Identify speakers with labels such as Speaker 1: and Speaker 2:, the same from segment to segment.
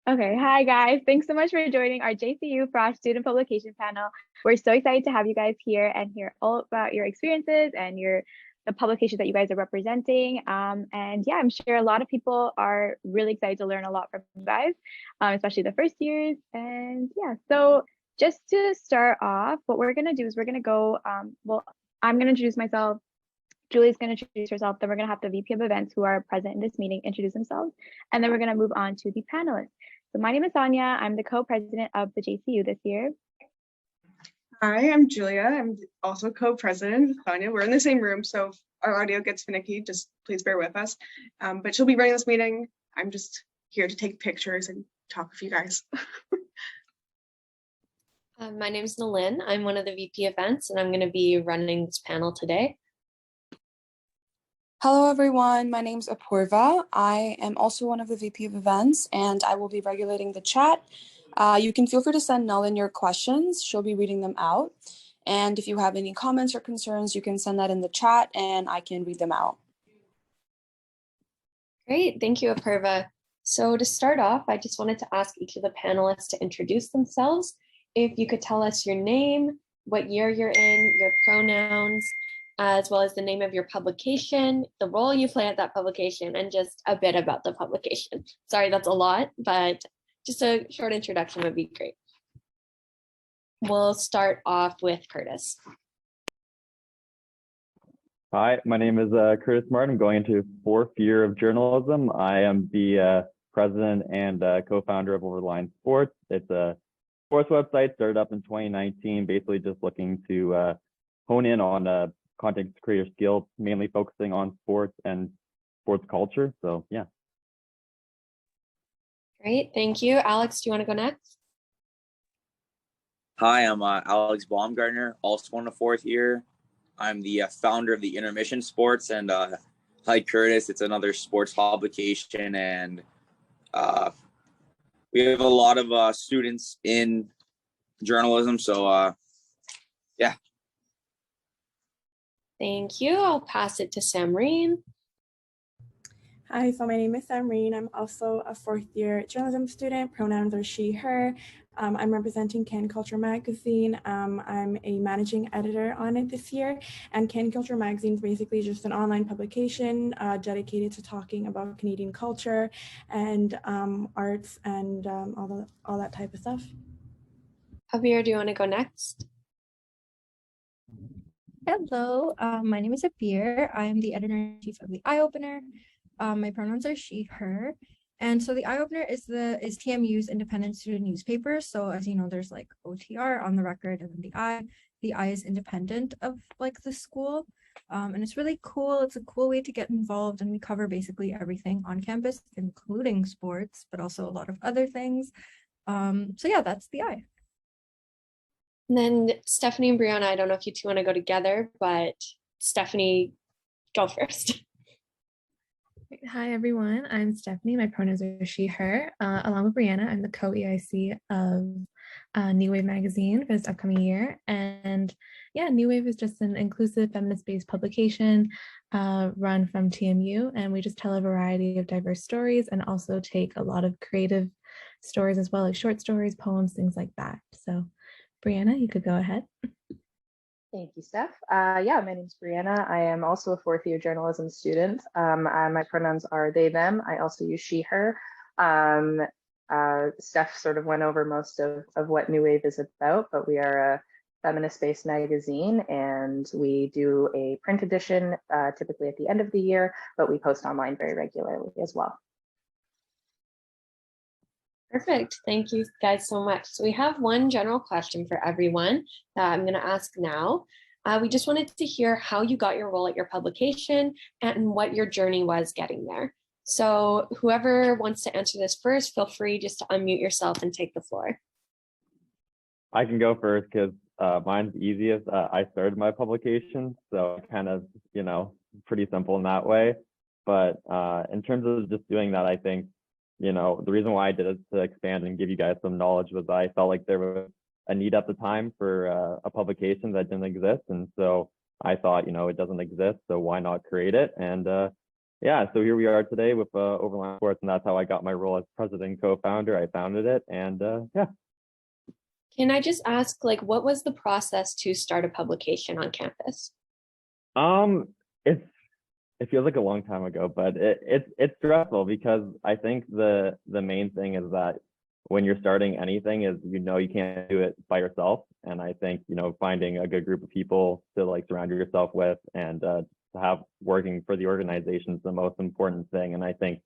Speaker 1: Okay, hi guys. Thanks so much for joining our J-Frosh student publication panel. We're so excited to have you guys here and hear all about your experiences and the publications that you guys are representing. And yeah, I'm sure a lot of people are really excited to learn a lot from you guys, especially the first years. And yeah, so just to start off, what we're gonna do is we're gonna go, well, I'm gonna introduce myself. Julie's going to introduce herself. Then we're going to have the VP of events who are present in this meeting introduce themselves. And then we're going to move on to the panelists. So my name is Sonia. I'm the co-president of the JCU this year.
Speaker 2: Hi, I'm Julia. I'm also co-president with Sonia. We're in the same room, so if our audio gets finicky, just please bear with us. But she'll be running this meeting. I'm just here to take pictures and talk with you guys.
Speaker 3: My name is Nalin. I'm one of the VP events, and I'm going to be running this panel today.
Speaker 4: Hello, everyone. My name's Apurva. I am also one of the VP of events, and I will be regulating the chat. You can feel free to send Nalin your questions. She'll be reading them out. And if you have any comments or concerns, you can send that in the chat and I can read them out.
Speaker 3: Great. Thank you, Apurva. So to start off, I just wanted to ask each of the panelists to introduce themselves. If you could tell us your name, what year you're in, your pronouns, as well as the name of your publication, the role you play at that publication, and just a bit about the publication. Sorry, that's a lot, but just a short introduction would be great. We'll start off with Curtis.
Speaker 5: Hi, my name is Curtis Martin. I'm going into fourth year of journalism. I am the president and co-founder of Overline Sports. It's a sports website started up in 2019, basically just looking to hone in on content creator skills, mainly focusing on sports and sports culture. So yeah.
Speaker 3: Great, thank you. Alex, do you want to go next?
Speaker 6: Hi, I'm Alex Baumgartner, also in the fourth year. I'm the founder of the Intermission Sports, and like Curtis, it's another sports publication, and we have a lot of students in journalism, so yeah.
Speaker 3: Thank you. I'll pass it to Samreen.
Speaker 7: Hi, so my name is Samreen. I'm also a fourth year journalism student. Pronouns are she, her. I'm representing CanCulture magazine. I'm a managing editor on it this year. And CanCulture magazine is basically just an online publication dedicated to talking about Canadian culture and arts and all that type of stuff.
Speaker 3: Abeer, do you want to go next?
Speaker 8: Hello, my name is Abeer. I am the editor-in-chief of the Eyeopener. My pronouns are she, her. And so the Eyeopener is TMU's independent student newspaper. So as you know, there's like OTR on the record, and then the Eye. The Eye is independent of like the school. And it's really cool. It's a cool way to get involved, and we cover basically everything on campus, including sports, but also a lot of other things. So yeah, that's the Eye.
Speaker 3: And then Stephanie and Breanna, I don't know if you two want to go together, but Stephanie, go first.
Speaker 9: Hi, everyone. I'm Stephanie. My pronouns are she, her. Along with Breanna, I'm the co-EIC of New Wave magazine for this upcoming year. And yeah, New Wave is just an inclusive feminist-based publication run from TMU. And we just tell a variety of diverse stories and also take a lot of creative stories as well, like short stories, poems, things like that. So Breanna, you could go ahead.
Speaker 10: Thank you, Steph. Yeah, my name is Breanna. I am also a fourth year journalism student. My pronouns are they, them. I also use she, her. Steph sort of went over most of what New Wave is about, but we are a feminist-based magazine, and we do a print edition typically at the end of the year, but we post online very regularly as well.
Speaker 3: Perfect. Thank you guys so much. So we have one general question for everyone that I'm going to ask now. We just wanted to hear how you got your role at your publication and what your journey was getting there. So whoever wants to answer this first, feel free just to unmute yourself and take the floor.
Speaker 5: I can go first because mine's easiest. I started my publication, so kind of, pretty simple in that way. But in terms of just doing that, I think, the reason why I did it to expand and give you guys some knowledge was I felt like there was a need at the time for a publication that didn't exist. And so I thought, it doesn't exist, so why not create it? And yeah, so here we are today with Overline Sports, and that's how I got my role as president and co-founder. I founded it, and yeah.
Speaker 3: Can I just ask, like, what was the process to start a publication on campus?
Speaker 5: It feels like a long time ago, but it's stressful because I think the main thing is that when you're starting anything is you can't do it by yourself, and I think finding a good group of people to like surround yourself with and to have working for the organization is the most important thing, and I think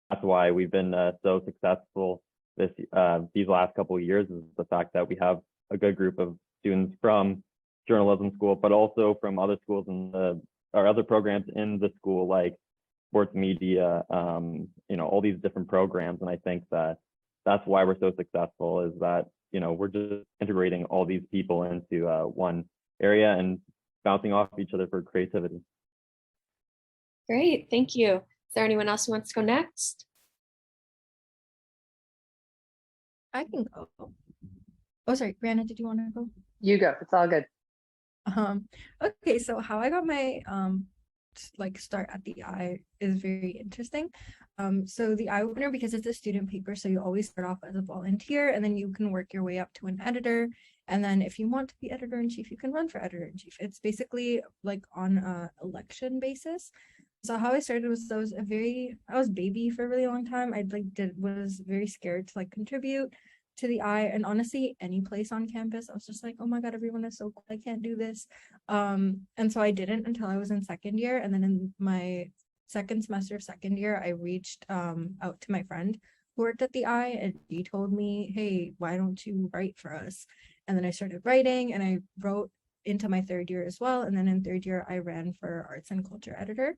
Speaker 5: that's why we've been so successful these last couple of years is the fact that we have a good group of students from journalism school, but also from other schools or other programs in the school, like sports media, all these different programs. And I think that's why we're so successful is that, we're just integrating all these people into one area and bouncing off each other for creativity.
Speaker 3: Great, thank you. Is there anyone else who wants to go next?
Speaker 8: I can go. Oh, sorry, Breanna, did you want to go?
Speaker 10: You go. It's all good.
Speaker 8: Okay, so how I got my start at the Eye is very interesting. So the Eyeopener, because it's a student paper, so you always start off as a volunteer and then you can work your way up to an editor. And then if you want to be editor-in-chief, you can run for editor-in-chief. It's basically like on a election basis. So how I started was I was baby for a really long time. Was very scared to contribute to the Eye, and honestly any place on campus. I was just like, oh my god, everyone is so cool, I can't do this. And so I didn't until I was in second year, and then in my second semester of second year I reached out to my friend who worked at the Eye, and he told me, hey, why don't you write for us? And then I started writing, and I wrote into my third year as well, and then in third year I ran for arts and culture editor.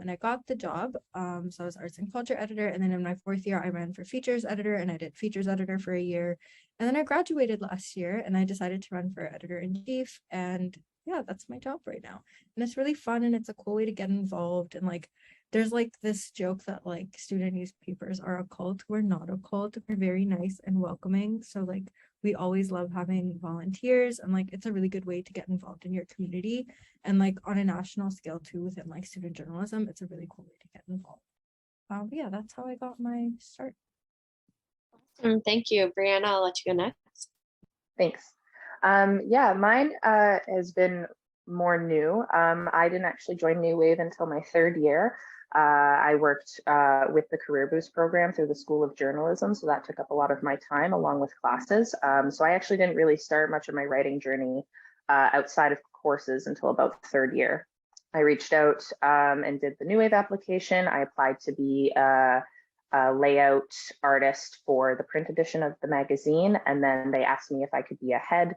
Speaker 8: And I got the job. So I was arts and culture editor. And then in my fourth year, I ran for features editor, and I did features editor for a year. And then I graduated last year and I decided to run for editor-in-chief. And yeah, that's my job right now. And it's really fun, and it's a cool way to get involved. And there's this joke that student newspapers are a cult. We're not a cult. We're very nice and welcoming. So we always love having volunteers, and it's a really good way to get involved in your community. And on a national scale too, within student journalism, it's a really cool way to get involved. But yeah, that's how I got my start.
Speaker 3: Thank you. Breanna, I'll let you go next.
Speaker 10: Thanks. Yeah, mine has been more new. I didn't actually join New Wave until my third year. I worked with the Career Boost program through the School of Journalism, so that took up a lot of my time along with classes. So I actually didn't really start much of my writing journey outside of courses until about third year. I reached out and did the New Wave application. I applied to be a layout artist for the print edition of the magazine, and then they asked me if I could be a head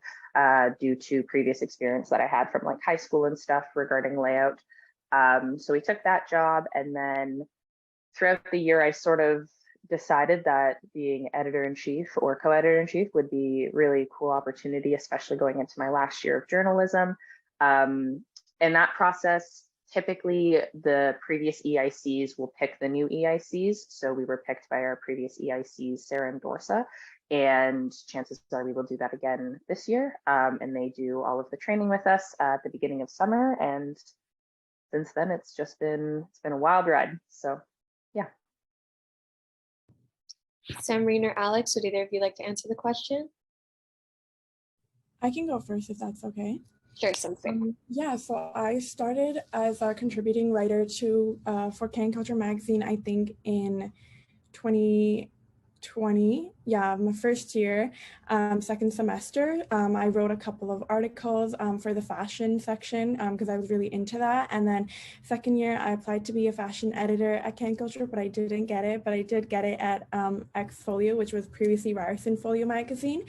Speaker 10: due to previous experience that I had from high school and stuff regarding layout. So we took that job, and then throughout the year, I sort of decided that being editor-in-chief or co-editor-in-chief would be really a cool opportunity, especially going into my last year of journalism. In that process, typically the previous EICs will pick the new EICs. So we were picked by our previous EICs, Sarah and Dorsa, and chances are we will do that again this year. And they do all of the training with us at the beginning of summer, and since then it's been a wild ride. So yeah.
Speaker 3: Samreen or Alex, would either of you like to answer the question?
Speaker 7: I can go first if that's okay.
Speaker 3: Sure, Samreen.
Speaker 7: Yeah, so I started as a contributing writer for CanCulture magazine, I think in 2020. Yeah, my first year, second semester. I wrote a couple of articles for the fashion section because I was really into that. And then second year, I applied to be a fashion editor at CanCulture, but I didn't get it. But I did get it at X Folio, which was previously Ryerson Folio magazine.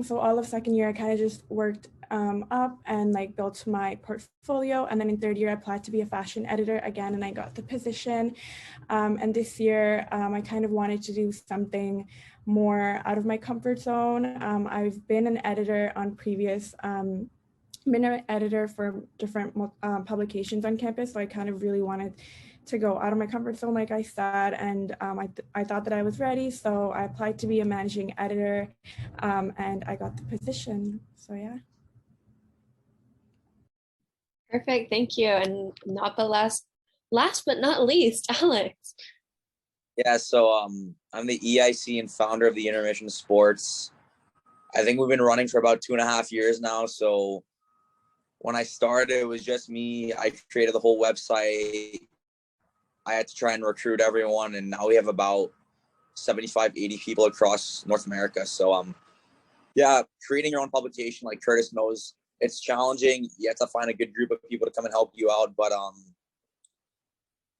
Speaker 7: So all of second year, I kind of just worked up and built my portfolio, and then in third year I applied to be a fashion editor again, and I got the position. And this year I kind of wanted to do something more out of my comfort zone. I've been an editor on previous been an editor for different publications on campus, so I kind of really wanted to go out of my comfort zone, like I said, and I thought that I was ready, so I applied to be a managing editor, and I got the position. So yeah.
Speaker 3: Perfect, thank you. And not the last last but not least, Alex.
Speaker 6: Yeah, so I'm the EIC and founder of the Intermission Sports. I think we've been running for about 2.5 years now. So when I started, it was just me. I created the whole website. I had to try and recruit everyone, and now we have about 75, 80 people across North America. So yeah, creating your own publication, like Curtis knows, it's challenging. You have to find a good group of people to come and help you out. But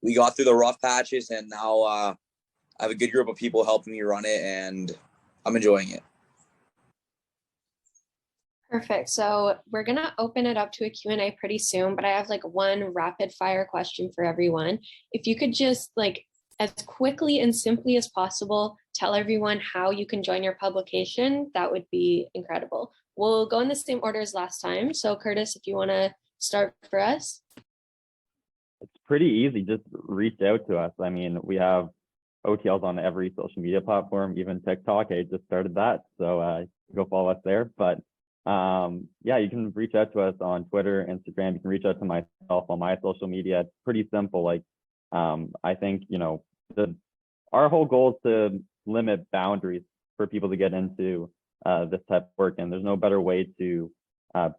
Speaker 6: we got through the rough patches, and now I have a good group of people helping me run it, and I'm enjoying it.
Speaker 3: Perfect. So we're going to open it up to a Q&A pretty soon, but I have like one rapid fire question for everyone. If you could just like as quickly and simply as possible, tell everyone how you can join your publication, that would be incredible. We'll go in the same order as last time. So Curtis, if you want to start for us.
Speaker 5: It's pretty easy. Just reach out to us. I mean, we have OTLs on every social media platform, even TikTok. I just started that. So go follow us there. But yeah, you can reach out to us on Twitter, Instagram. You can reach out to myself on my social media. It's pretty simple. Like, I think, you know, our whole goal is to limit boundaries for people to get into this type of work. And there's no better way to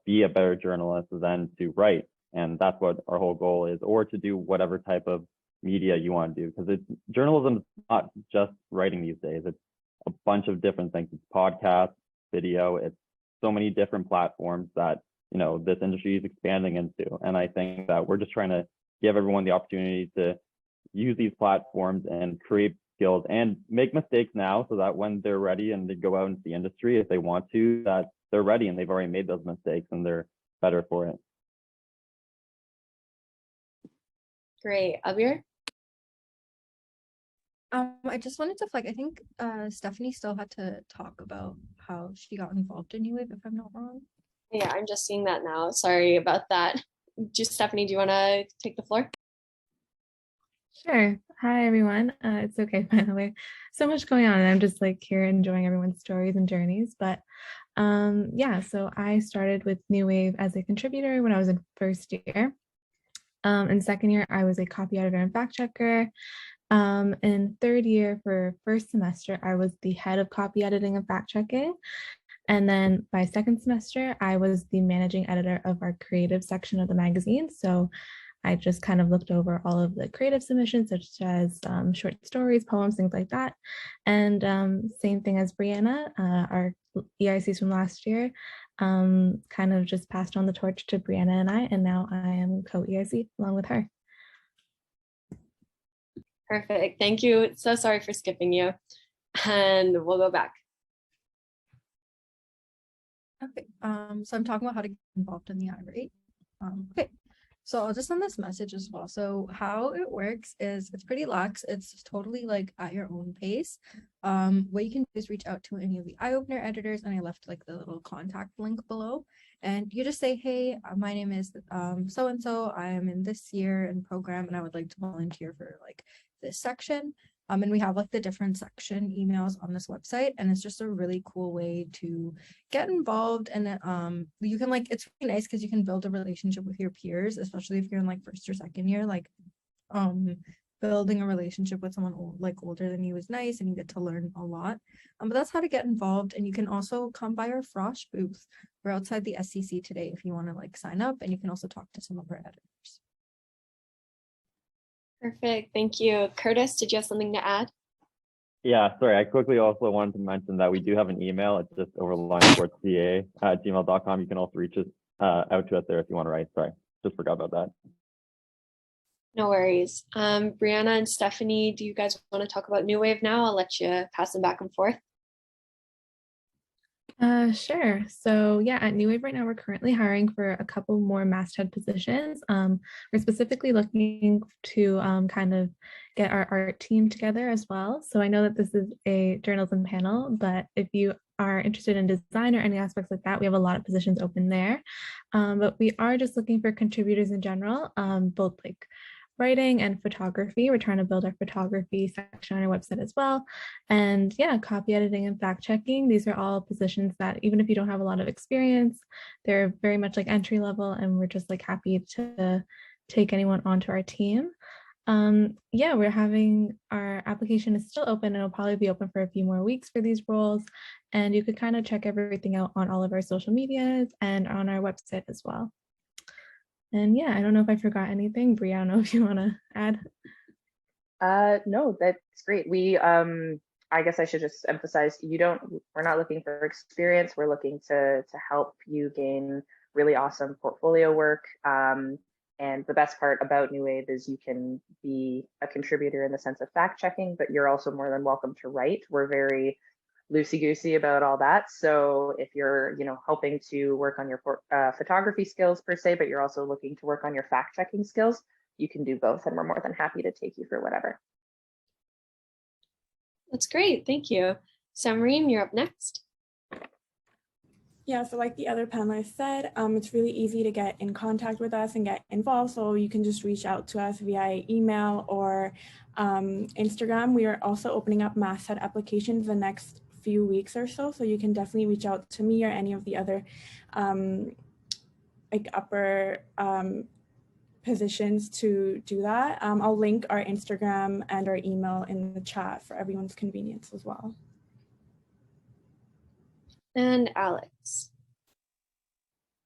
Speaker 5: be a better journalist than to write. And that's what our whole goal is, or to do whatever type of media you want to do. Because journalism is not just writing these days. It's a bunch of different things. It's podcasts, video, it's so many different platforms that, you know, this industry is expanding into. And I think that we're just trying to give everyone the opportunity to use these platforms and create skills and make mistakes now, so that when they're ready and they go out into the industry, if they want to, that they're ready and they've already made those mistakes and they're better for it.
Speaker 3: Great. Abeer?
Speaker 8: I just wanted to flag, I think Stephanie still had to talk about how she got involved in New Wave, if I'm not wrong.
Speaker 3: Yeah, I'm just seeing that now. Sorry about that. Just Stephanie, do you want to take the floor?
Speaker 9: Sure. Hi, everyone. It's okay, finally. So much going on, and I'm just like here enjoying everyone's stories and journeys. But yeah, so I started with New Wave as a contributor when I was in first year. In second year, I was a copy editor and fact checker. In third year, for first semester, I was the head of copy editing and fact checking. And then by second semester, I was the managing editor of our creative section of the magazine. So I just kind of looked over all of the creative submissions, such as short stories, poems, things like that. And same thing as Breanna, our EICs from last year, kind of just passed on the torch to Breanna and I, and now I am co-EIC along with her.
Speaker 3: Perfect. Thank you. So sorry for skipping you. And we'll go back.
Speaker 8: Okay. So I'm talking about how to get involved in the I, right? Okay. So I'll just send this message as well. So how it works is it's pretty lax. It's totally like at your own pace. What you can do is reach out to any of the Eyeopener editors, and I left like the little contact link below. And you just say, hey, my name is so-and-so. I am in this year in program, and I would like to volunteer for like this section. And we have like the different section emails on this website, and it's just a really cool way to get involved. And you can like, it's really nice because you can build a relationship with your peers, especially if you're in like first or second year. Like building a relationship with someone older than you is nice, and you get to learn a lot. But that's how to get involved. And you can also come by our Frosh booth. We're outside the SCC today if you want to like sign up, and you can also talk to some of our editors.
Speaker 3: Perfect. Thank you. Curtis, did you have something to add?
Speaker 5: Yeah, sorry. I quickly also wanted to mention that we do have an email. It's just overlinesportsca@gmail.com. You can also reach us out to us there if you want to write. Sorry, just forgot about that.
Speaker 3: No worries. Breanna and Stephanie, do you guys want to talk about New Wave now? I'll let you pass them back and forth.
Speaker 9: Sure. So yeah, at New Wave right now, we're currently hiring for a couple more masthead positions. We're specifically looking to kind of get our art team together as well. So I know that this is a journalism panel, but if you are interested in design or any aspects like that, we have a lot of positions open there. But we are just looking for contributors in general, both like writing and photography. We're trying to build our photography section on our website as well. And yeah, copy editing and fact checking. These are all positions that even if you don't have a lot of experience, they're very much like entry level, and we're just like happy to take anyone onto our team. Yeah, we're having our application is still open. It'll probably be open for a few more weeks for these roles. And you could kind of check everything out on all of our social medias and on our website as well. And yeah, I don't know if I forgot anything. Breanna, if you want to add.
Speaker 10: No, that's great. I guess I should just emphasize, we're not looking for experience. We're looking to help you gain really awesome portfolio work. And the best part about New Wave is you can be a contributor in the sense of fact checking, but you're also more than welcome to write. We're very loosey-goosey about all that. So if you're, hoping to work on your photography skills per se, but you're also looking to work on your fact checking skills, you can do both, and we're more than happy to take you through whatever.
Speaker 3: That's great. Thank you. Samreen, you're up next.
Speaker 7: Yeah, so like the other panelists said, it's really easy to get in contact with us and get involved. So you can just reach out to us via email or Instagram. We are also opening up Masthead applications the next few weeks or so. So you can definitely reach out to me or any of the other like upper positions to do that. I'll link our Instagram and our email in the chat for everyone's convenience as well.
Speaker 3: And Alex.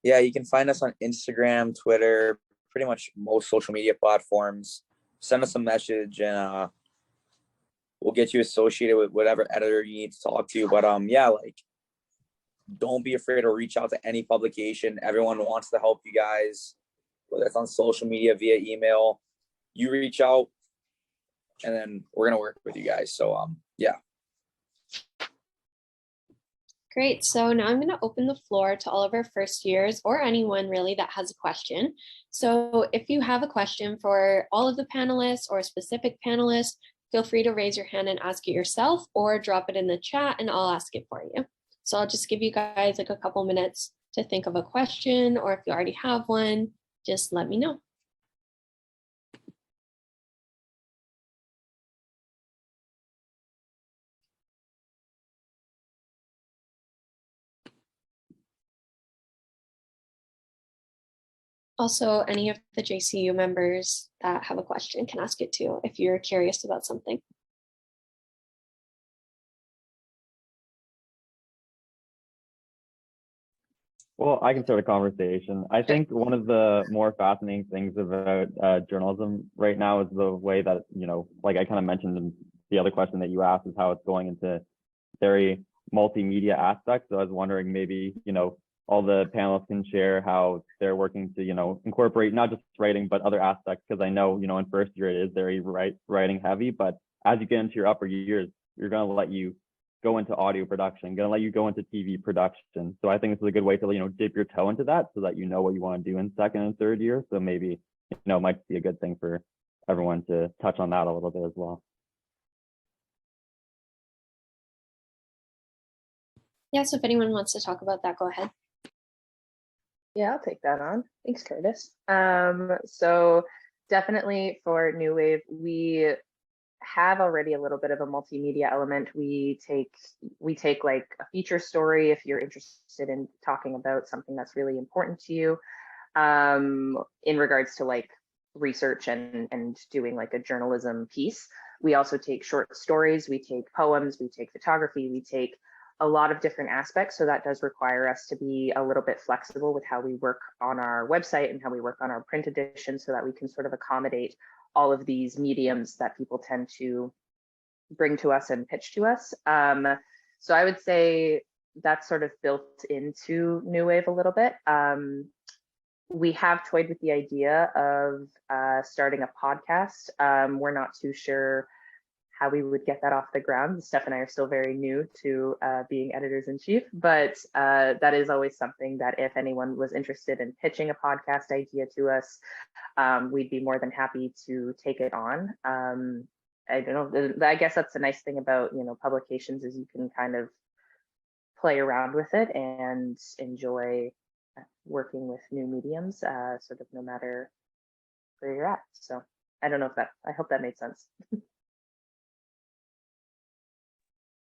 Speaker 6: Yeah, you can find us on Instagram, Twitter, pretty much most social media platforms. Send us a message and we'll get you associated with whatever editor you need to talk to. But yeah, like, don't be afraid to reach out to any publication. Everyone wants to help you guys, whether it's on social media, via email. You reach out and then we're gonna work with you guys. So yeah.
Speaker 3: Great. So now I'm going to open the floor to all of our first years or anyone really that has a question. So if you have a question for all of the panelists or a specific panelist, feel free to raise your hand and ask it yourself or drop it in the chat and I'll ask it for you. So I'll just give you guys like a couple minutes to think of a question, or if you already have one, just let me know. Also, any of the JCU members that have a question can ask it too if you're curious about something.
Speaker 5: Well, I can start a conversation. I think one of the more fascinating things about journalism right now is the way that, like I kind of mentioned in the other question that you asked, is how it's going into very multimedia aspects. So I was wondering maybe, all the panelists can share how they're working to, incorporate not just writing, but other aspects. Because I know, in first year it is very writing heavy, but as you get into your upper years, you're going to let you go into audio production, going to let you go into TV production. So I think this is a good way to, dip your toe into that so that you know what you want to do in second and third year. So maybe, it might be a good thing for everyone to touch on that a little bit as well.
Speaker 3: Yeah, so if anyone wants to talk about that, go ahead.
Speaker 10: Yeah, I'll take that on. Thanks, Curtis. So definitely for New Wave, we have already a little bit of a multimedia element. We take like a feature story if you're interested in talking about something that's really important to you, in regards to like research and doing like a journalism piece. We also take short stories, we take poems, we take photography, we take a lot of different aspects. So that does require us to be a little bit flexible with how we work on our website and how we work on our print edition so that we can sort of accommodate all of these mediums that people tend to bring to us and pitch to us. So I would say that's sort of built into New Wave a little bit. We have toyed with the idea of starting a podcast. We're not too sure how we would get that off the ground. Steph and I are still very new to being editors-in-chief, but that is always something that if anyone was interested in pitching a podcast idea to us, we'd be more than happy to take it on. I don't know, I guess that's the nice thing about, publications is you can kind of play around with it and enjoy working with new mediums, sort of no matter where you're at. So I don't know if I hope that made sense.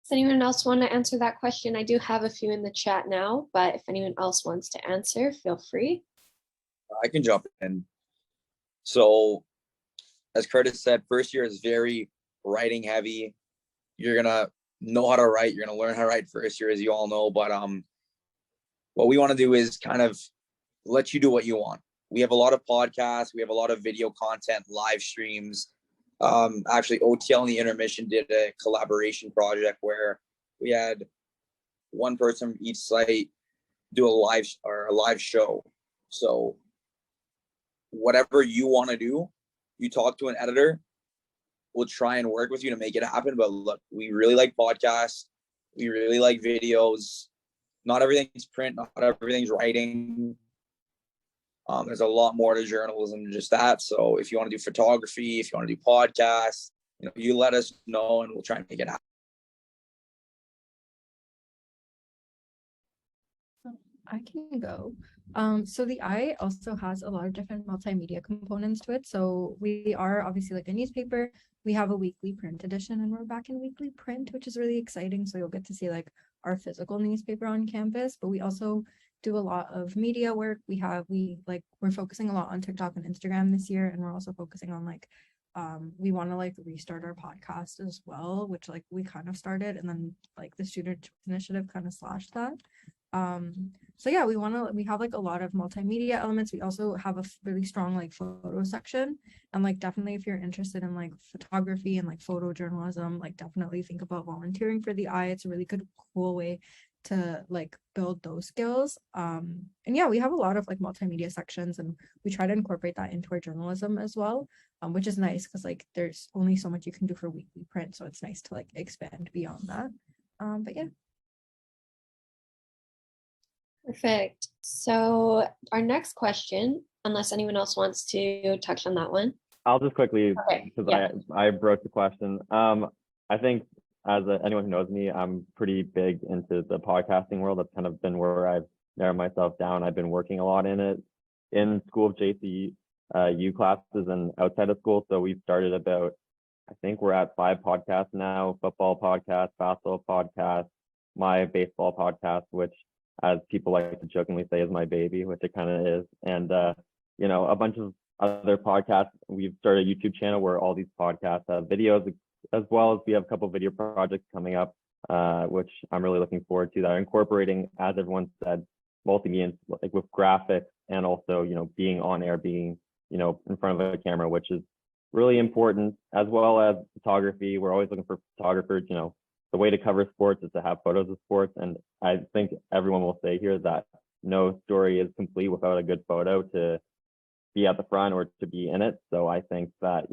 Speaker 3: Does anyone else want to answer that question? I do have a few in the chat now, but if anyone else wants to answer, feel free.
Speaker 6: I can jump in. So as Curtis said, first year is very writing heavy. You're gonna know how to write. You're gonna learn how to write first year, as you all know. But what we want to do is kind of let you do what you want. We have a lot of podcasts. We have a lot of video content, live streams. Actually, OTL and the Intermission did a collaboration project where we had one person from each site do a live show. So whatever you want to do, you talk to an editor. We'll try and work with you to make it happen. But look, we really like podcasts. We really like videos. Not everything's print. Not everything's writing. There's a lot more to journalism than just that. So if you want to do photography, if you want to do podcasts, you let us know and we'll try and make it happen.
Speaker 8: I can go. So the Eye also has a lot of different multimedia components to it. So we are obviously like a newspaper. We have a weekly print edition and we're back in weekly print, which is really exciting. So you'll get to see like our physical newspaper on campus, but we also do a lot of media work. We're focusing a lot on TikTok and Instagram this year. And we're also focusing on we want to restart our podcast as well, which we kind of started and then the student initiative kind of slashed that. So yeah, we have a lot of multimedia elements. We also have a really strong photo section, and definitely if you're interested in photography and photojournalism, definitely think about volunteering for the Eye. It's a really cool way to build those skills. And yeah, we have a lot of multimedia sections, and we try to incorporate that into our journalism as well, which is nice because there's only so much you can do for weekly print, so it's nice to expand beyond that. But yeah.
Speaker 3: Perfect. So our next question, unless anyone else wants to touch on that one.
Speaker 5: I'll just quickly, because
Speaker 3: yeah.
Speaker 5: I broke the question. I think anyone who knows me, I'm pretty big into the podcasting world. That's kind of been where I've narrowed myself down. I've been working a lot in it in school of JCU classes and outside of school. So we've started I think we're at 5 podcasts now: football podcast, basketball podcast, my baseball podcast, which, as people like to jokingly say, is my baby, which it kind of is. And, a bunch of other podcasts. We've started a YouTube channel where all these podcasts have videos, as well as we have a couple of video projects coming up, which I'm really looking forward to, that are incorporating, as everyone said, multimedia, with graphics and also, being on air, being, in front of a camera, which is really important, as well as photography. We're always looking for photographers. The way to cover sports is to have photos of sports. And I think everyone will say here that no story is complete without a good photo to be at the front or to be in it. So I think that,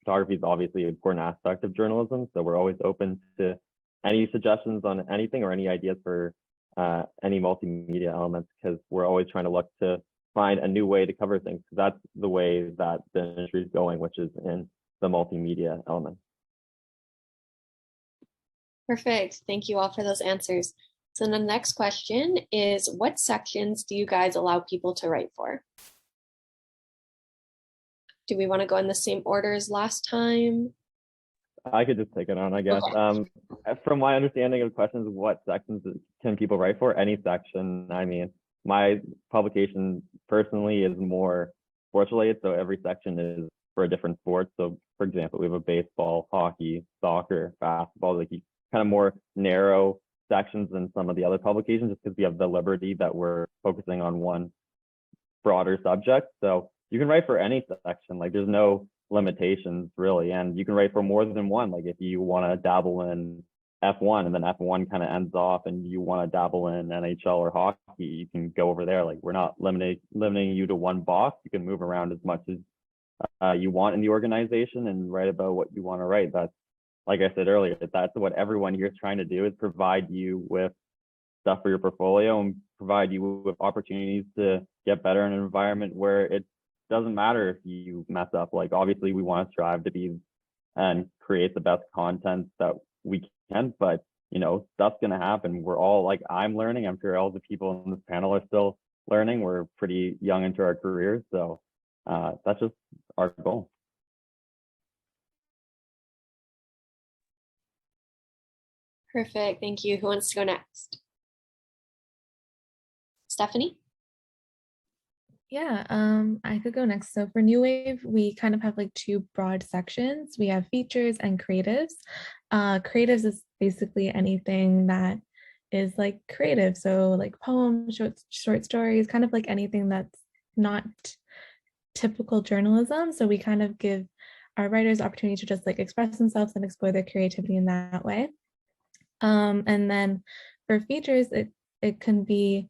Speaker 5: photography is obviously an important aspect of journalism. So we're always open to any suggestions on anything or any ideas for any multimedia elements, because we're always trying to look to find a new way to cover things. That's the way that the industry is going, which is in the multimedia element.
Speaker 3: Perfect. Thank you all for those answers. So the next question is, what sections do you guys allow people to write for? Do we want to go in the same order as last time?
Speaker 5: I could just take it on, I guess. Okay. From my understanding of the questions, what sections can people write for? Any section. I mean, my publication personally is more sports related, so every section is for a different sport. So for example, we have a baseball, hockey, soccer, basketball, kind of more narrow sections than some of the other publications, just because we have the liberty that we're focusing on one broader subject. So you can write for any section, there's no limitations really, and you can write for more than one. If you want to dabble in F1 and then F1 kind of ends off and you want to dabble in NHL or hockey, you can go over there. We're not limiting you to one box. You can move around as much as you want in the organization and write about what you want to write. That's, like I said earlier, that's what everyone here is trying to do, is provide you with stuff for your portfolio and provide you with opportunities to get better in an environment where it doesn't matter if you mess up. Obviously we want to strive to be and create the best content that we can, but stuff's going to happen. We're all I'm learning. I'm sure all the people in this panel are still learning. We're pretty young into our careers. So that's just our goal.
Speaker 3: Perfect. Thank you. Who wants to go next? Stephanie?
Speaker 9: Yeah, I could go next. So for New Wave, we kind of have like two broad sections. We have features and creatives. Creatives is basically anything that is like creative. So like poems, short stories, kind of like anything that's not typical journalism. So we kind of give our writers opportunity to just like express themselves and explore their creativity in that way. And then for features, it can be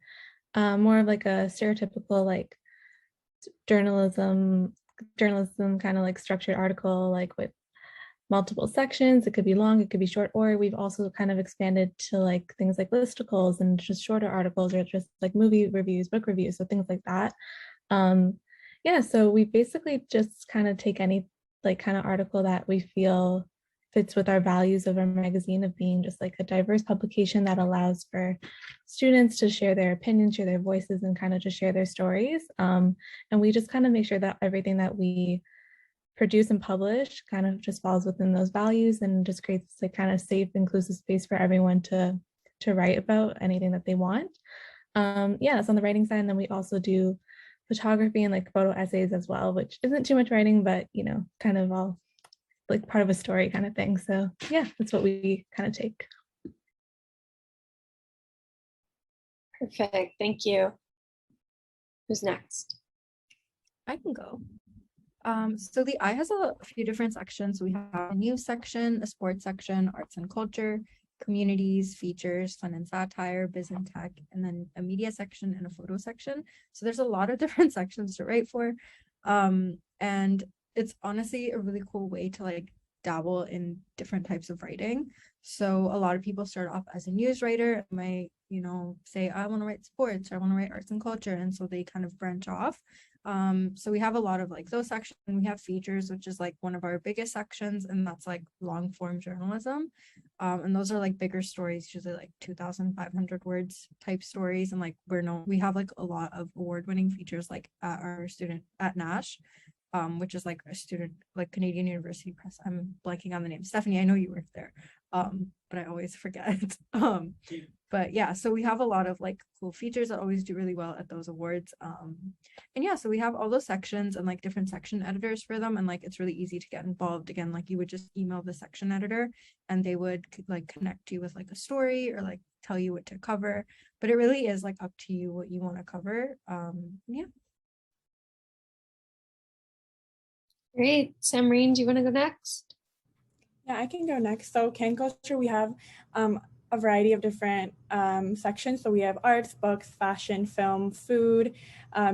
Speaker 9: more of like a stereotypical like journalism kind of like structured article, like with multiple sections. It could be long, it could be short, or we've also kind of expanded to like things like listicles and just shorter articles, or just like movie reviews, book reviews, so things like that. Yeah, so we basically just kind of take any like kind of article that we feel fits with our values of our magazine of being just like a diverse publication that allows for students to share their opinions, share their voices, and kind of just share their stories. And we just kind of make sure that everything that we produce and publish kind of just falls within those values and just creates like kind of safe, inclusive space for everyone to write about anything that they want. Yeah, that's on the writing side. And then we also do photography and like photo essays as well, which isn't too much writing, but you know, kind of all like part of a story kind of thing. So yeah, that's what we kind of take.
Speaker 3: Perfect, thank you. Who's next?
Speaker 8: I can go. So the Eye has a few different sections. We have a news section, a sports section, arts and culture, communities, features, fun and satire, biz and tech, and then a media section and a photo section. So there's a lot of different sections to write for. And it's honestly a really cool way to like dabble in different types of writing. So a lot of people start off as a news writer, might, you know, say, I want to write sports, or I want to write arts and culture. And so they kind of branch off. So we have a lot of like those sections. We have features, which is like one of our biggest sections, and that's like long form journalism. And those are like bigger stories, usually like 2,500 words type stories. And like we have like a lot of award-winning features like at our student at Nash, which is like a student, like Canadian University Press. I'm blanking on the name. Stephanie, I know you work there, but I always forget. But yeah, so we have a lot of like cool features that always do really well at those awards. And yeah, so we have all those sections and like different section editors for them. And like, it's really easy to get involved. Again, like you would just email the section editor and they would like connect you with like a story or like tell you what to cover. But it really is like up to you what you want to cover. Yeah.
Speaker 3: Great. Samreen, do you want to go next?
Speaker 7: Yeah, I can go next. So CanCulture, we have a variety of different sections. So we have arts, books, fashion, film, food,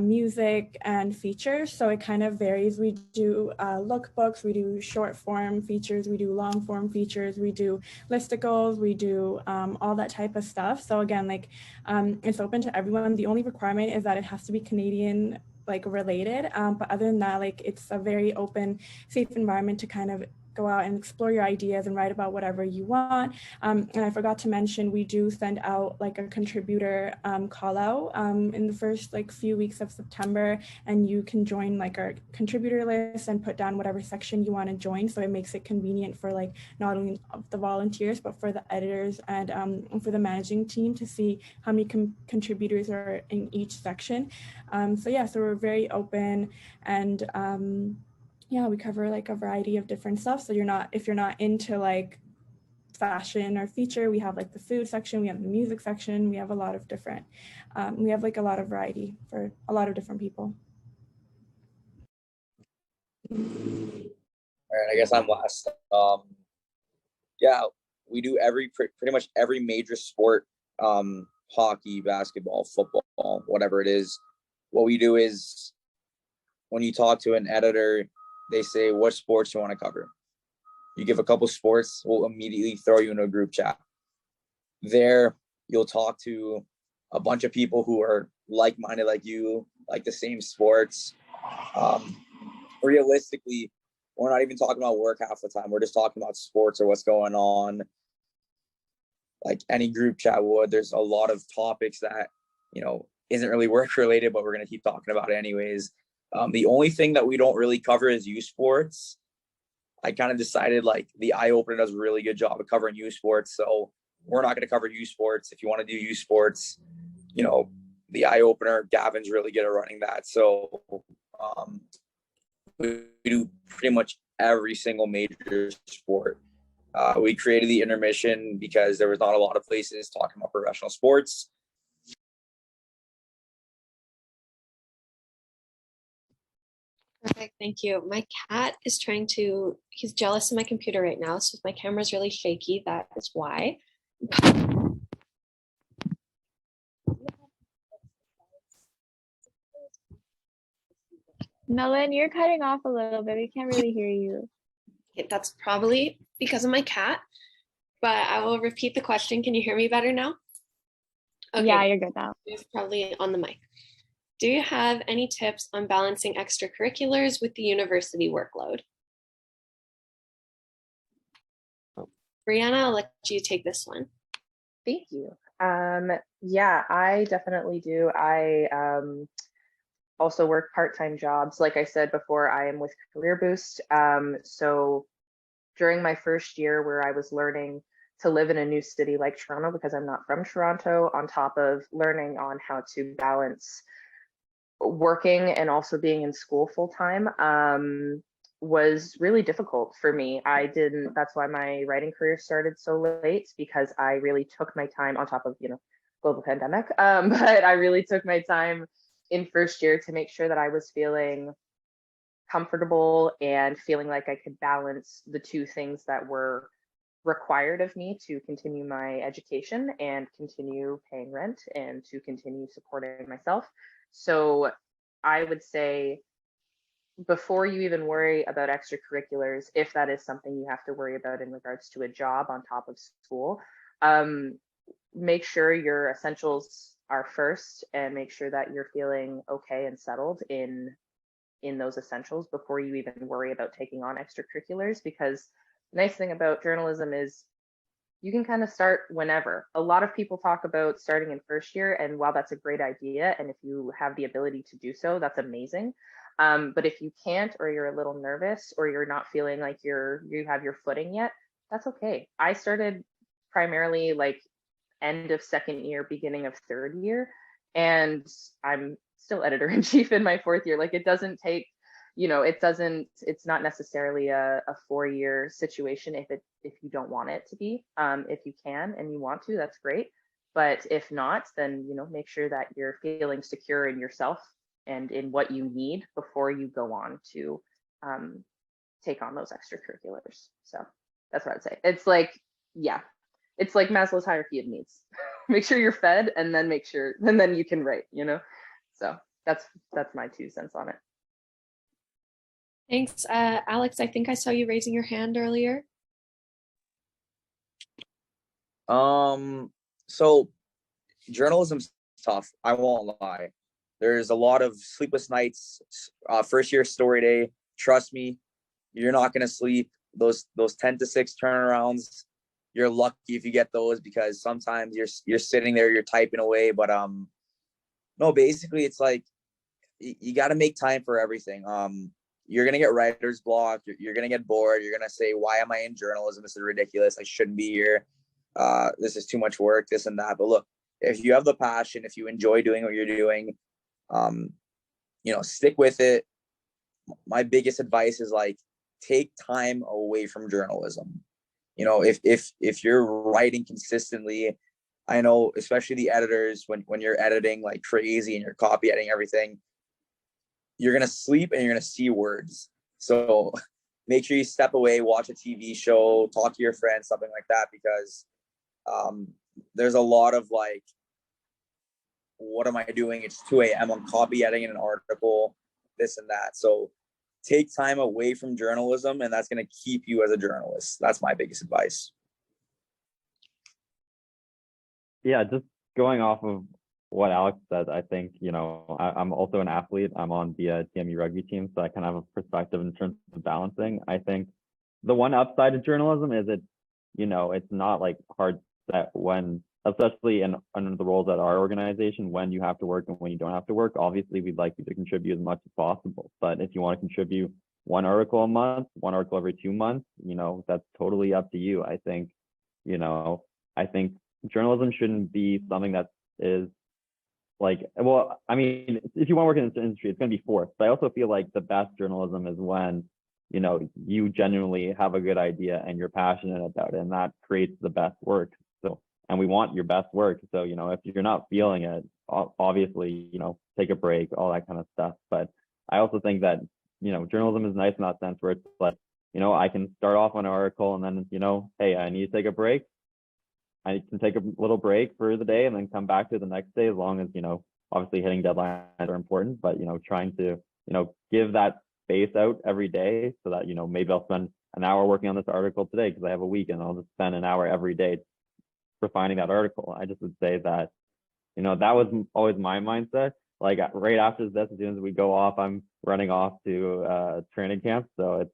Speaker 7: music, and features. So it kind of varies. We do lookbooks, we do short form features, we do long form features, we do listicles, we do all that type of stuff. So again, like it's open to everyone. The only requirement is that it has to be Canadian like related, but other than that, like it's a very open, safe environment to kind of go out and explore your ideas and write about whatever you want. And I forgot to mention, we do send out like a contributor call out in the first like few weeks of September, and you can join like our contributor list and put down whatever section you want to join. So it makes it convenient for like not only the volunteers, but for the editors and for the managing team to see how many contributors are in each section. So yeah, so we're very open, and yeah, we cover like a variety of different stuff. So if you're not into like fashion or feature, we have like the food section, we have the music section, we have a lot of different, we have like a lot of variety for a lot of different people.
Speaker 6: All right, I guess I'm last. Yeah, we do pretty much every major sport, hockey, basketball, football, whatever it is. What we do is when you talk to an editor, they say, what sports you want to cover? You give a couple sports, we'll immediately throw you into a group chat. There, you'll talk to a bunch of people who are like-minded like you, like the same sports. Realistically, we're not even talking about work half the time. We're just talking about sports or what's going on. Like any group chat would, there's a lot of topics that, you know, isn't really work related, but we're going to keep talking about it anyways. The only thing that we don't really cover is youth sports. I kind of decided like the Eyeopener does a really good job of covering youth sports. So we're not going to cover youth sports. If you want to do youth sports, you know, the Eyeopener. Gavin's really good at running that. So we do pretty much every single major sport. We created the Intermission because there was not a lot of places talking about professional sports.
Speaker 3: Perfect, thank you. My cat is he's jealous of my computer right now, so if my camera's really shaky, that is why.
Speaker 1: Melon, you're cutting off a little bit. We can't really hear you.
Speaker 3: That's probably because of my cat, but I will repeat the question. Can you hear me better now? Okay.
Speaker 1: Yeah, you're good now.
Speaker 3: It's probably on the mic. Do you have any tips on balancing extracurriculars with the university workload? Breanna, I'll let you take this one.
Speaker 10: Thank you. Yeah, I definitely do. I also work part-time jobs. Like I said before, I am with Career Boost. So during my first year where I was learning to live in a new city like Toronto, because I'm not from Toronto, on top of learning on how to balance working and also being in school full-time, was really difficult for me. That's why my writing career started so late, because I really took my time on top of, global pandemic. But I really took my time in first year to make sure that I was feeling comfortable and feeling like I could balance the two things that were required of me to continue my education and continue paying rent and to continue supporting myself. So I would say, before you even worry about extracurriculars, if that is something you have to worry about in regards to a job on top of school, make sure your essentials are first, and make sure that you're feeling okay and settled in those essentials before you even worry about taking on extracurriculars. Because the nice thing about journalism is you can kind of start whenever. A lot of people talk about starting in first year, and while that's a great idea, and if you have the ability to do so, that's amazing. But if you can't, or you're a little nervous, or you're not feeling like you have your footing yet, that's okay. I started primarily like end of second year, beginning of third year, and I'm still editor-in-chief in my fourth year. Like, it doesn't take, it's not necessarily a 4-year situation if you don't want it to be. If you can and you want to, that's great. But if not, then, make sure that you're feeling secure in yourself and in what you need before you go on to take on those extracurriculars. So that's what I'd say. It's like, yeah, it's like Maslow's hierarchy of needs. Make sure you're fed, and then and then you can write, So that's my 2 cents on it.
Speaker 3: Thanks. Alex, I think I saw you raising your hand earlier.
Speaker 6: So journalism's tough, I won't lie. There's a lot of sleepless nights. First year story day, trust me, you're not going to sleep. Those 10 to 6 turnarounds, you're lucky if you get those, because sometimes you're sitting there, you're typing away. But no, basically it's like you got to make time for everything. You're going to get writer's block. You're going to get bored. You're going to say, why am I in journalism? This is ridiculous. I shouldn't be here. This is too much work, this and that. But look, if you have the passion, if you enjoy doing what you're doing, stick with it. My biggest advice is, like, take time away from journalism. If you're writing consistently, I know, especially the editors, when you're editing like crazy and you're copy editing everything, you're going to sleep and you're going to see words. So make sure you step away, watch a TV show, talk to your friends, something like that, because there's a lot of like, what am I doing? It's 2 a.m. I'm copy editing an article, this and that. So take time away from journalism, and that's going to keep you as a journalist. That's my biggest advice.
Speaker 5: Yeah, just going off of what Alex said, I think, I'm also an athlete. I'm on the TMU rugby team, so I kind of have a perspective in terms of balancing. I think the one upside of journalism is it's not like hard set when, especially under the roles at our organization, when you have to work and when you don't have to work. Obviously, we'd like you to contribute as much as possible, but if you want to contribute 1 article a month, 1 article every 2 months, that's totally up to you. I think journalism shouldn't be something that is like, well, I mean, if you want to work in this industry, it's going to be forced. But I also feel like the best journalism is when, you know, you genuinely have a good idea and you're passionate about it, and that creates the best work. So, and we want your best work. So, you know, if you're not feeling it, obviously, you know, take a break, all that kind of stuff. But I also think that, you know, journalism is nice in that sense where it's like, you know, I can start off on an article and then, you know, hey, I need to take a break. I can take a little break for the day and then come back to the next day, as long as, you know, obviously hitting deadlines are important, but, you know, trying to, you know, give that space out every day so that, you know, maybe I'll spend an hour working on this article today because I have a week, and I'll just spend an hour every day refining that article. I just would say that, you know, that was always my mindset. Like right after this, as soon as we go off, I'm running off to training camp. So it's,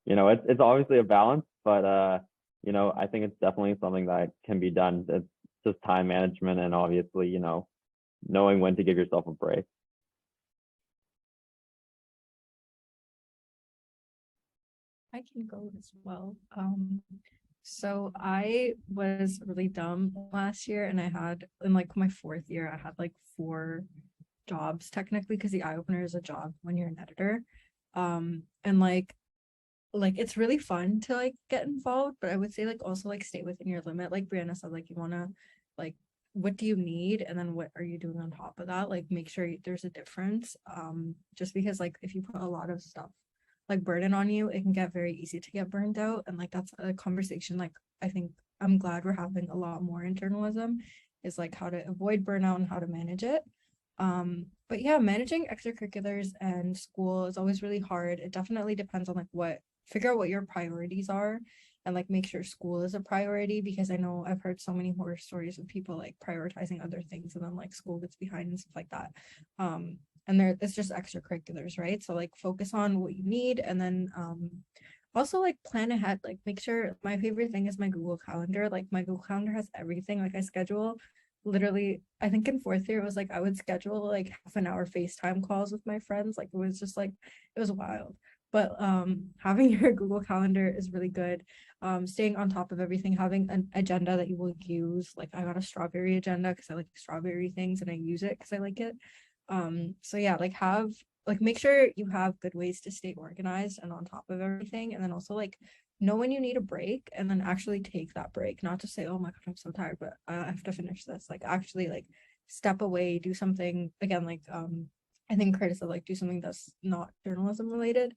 Speaker 5: you know, it's obviously a balance, but you know, I think it's definitely something that can be done. It's just time management and obviously, you know, knowing when to give yourself a break.
Speaker 8: I can go as well. So I was really dumb last year, and I had in like my 4th year, I had like 4 jobs technically, because the Eyeopener is a job when you're an editor. And like it's really fun to like get involved, but I would say like also like stay within your limit. Like Breanna said, like you want to like, what do you need, and then what are you doing on top of that? Like make sure there's a difference. Just because like if you put a lot of stuff like burden on you, it can get very easy to get burned out. And like that's a conversation like I think I'm glad we're having a lot more in journalism, is like how to avoid burnout and how to manage it. But yeah, managing extracurriculars and school is always really hard. It definitely depends on like figure out what your priorities are, and like make sure school is a priority, because I know I've heard so many horror stories of people like prioritizing other things and then like school gets behind and stuff like that. And it's just extracurriculars, right? So like focus on what you need, and then also like plan ahead. Like make sure, my favorite thing is my Google Calendar. Like my Google Calendar has everything. Like I schedule literally, I think in 4th year it was like I would schedule like half an hour FaceTime calls with my friends. Like it was just like, it was wild. But having your Google Calendar is really good. Staying on top of everything, having an agenda that you will use. Like I got a strawberry agenda because I like strawberry things, and I use it because I like it. So yeah, like make sure you have good ways to stay organized and on top of everything, and then also like know when you need a break, and then actually take that break. Not just say, oh my god, I'm so tired, but I have to finish this. Like actually like step away, do something. Again, like I think Curtis said, like do something that's not journalism related.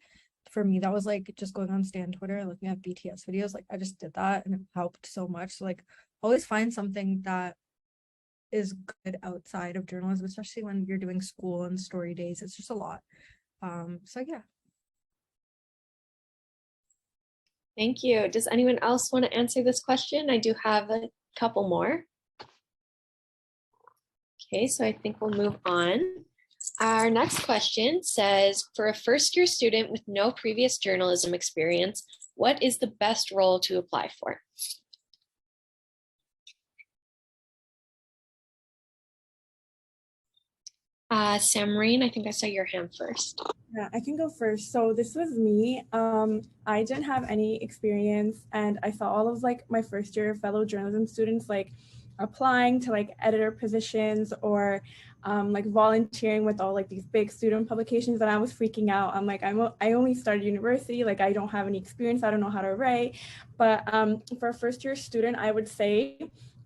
Speaker 8: For me, that was like just going on Stan Twitter, looking at BTS videos. Like I just did that, and it helped so much. So like always find something that is good outside of journalism, especially when you're doing school and story days. It's just a lot. So yeah.
Speaker 3: Thank you. Does anyone else want to answer this question? I do have a couple more. Okay, so I think we'll move on. Our next question says, for a first-year student with no previous journalism experience, what is the best role to apply for? Samreen, I think I saw your hand first.
Speaker 7: Yeah, I can go first. So this was me. I didn't have any experience, and I saw all of like my first year fellow journalism students like applying to like editor positions or like volunteering with all like these big student publications, and I was freaking out. I'm like, I only started university, like I don't have any experience, I don't know how to write. But for a first year student, I would say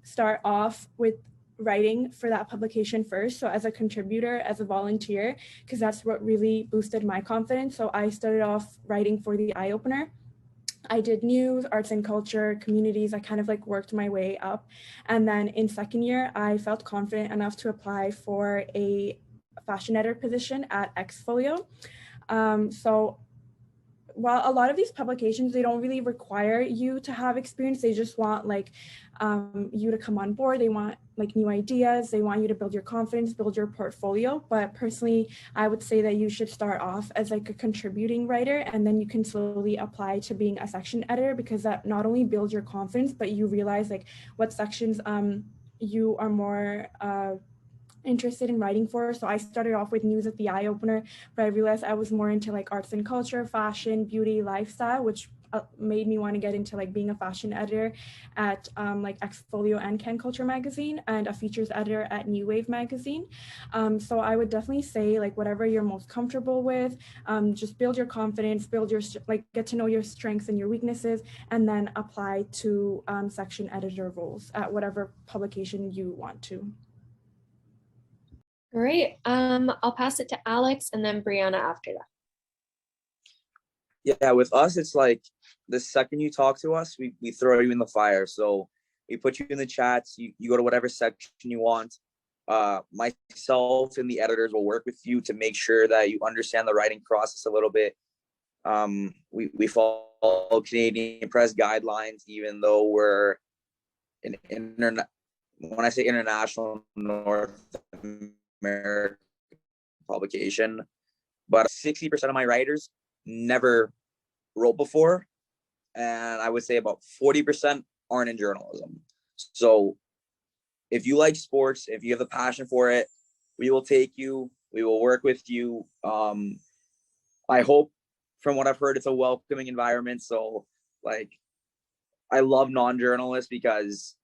Speaker 7: start off with writing for that publication first. So as a contributor, as a volunteer, because that's what really boosted my confidence. So I started off writing for the Eyeopener. I did news, arts and culture, communities. I kind of like worked my way up. And then in second year, I felt confident enough to apply for a fashion editor position at Xfolio. So while a lot of these publications, they don't really require you to have experience, they just want like you to come on board. They want like new ideas. They want you to build your confidence, build your portfolio. But personally, I would say that you should start off as like a contributing writer, and then you can slowly apply to being a section editor, because that not only builds your confidence, but you realize like what sections you are more interested in writing for. So I started off with news at the Eyeopener, but I realized I was more into like arts and culture, fashion, beauty, lifestyle, which made me want to get into like being a fashion editor at like Xfolio and CanCulture magazine, and a features editor at New Wave magazine. So I would definitely say like whatever you're most comfortable with, just build your confidence, build your get to know your strengths and your weaknesses, and then apply to section editor roles at whatever publication you want to.
Speaker 3: Great. I'll pass it to Alex and then Breanna after that.
Speaker 6: Yeah, with us, it's like the second you talk to us, we throw you in the fire. So we put you in the chats, you go to whatever section you want. Myself and the editors will work with you to make sure that you understand the writing process a little bit. We follow Canadian press guidelines, even though we're when I say international, North American publication, but 60% of my writers never wrote before, and I would say about 40% aren't in journalism. So if you like sports, if you have the passion for it, we will take you, we will work with you. I hope, from what I've heard, it's a welcoming environment. So like, I love non-journalists because,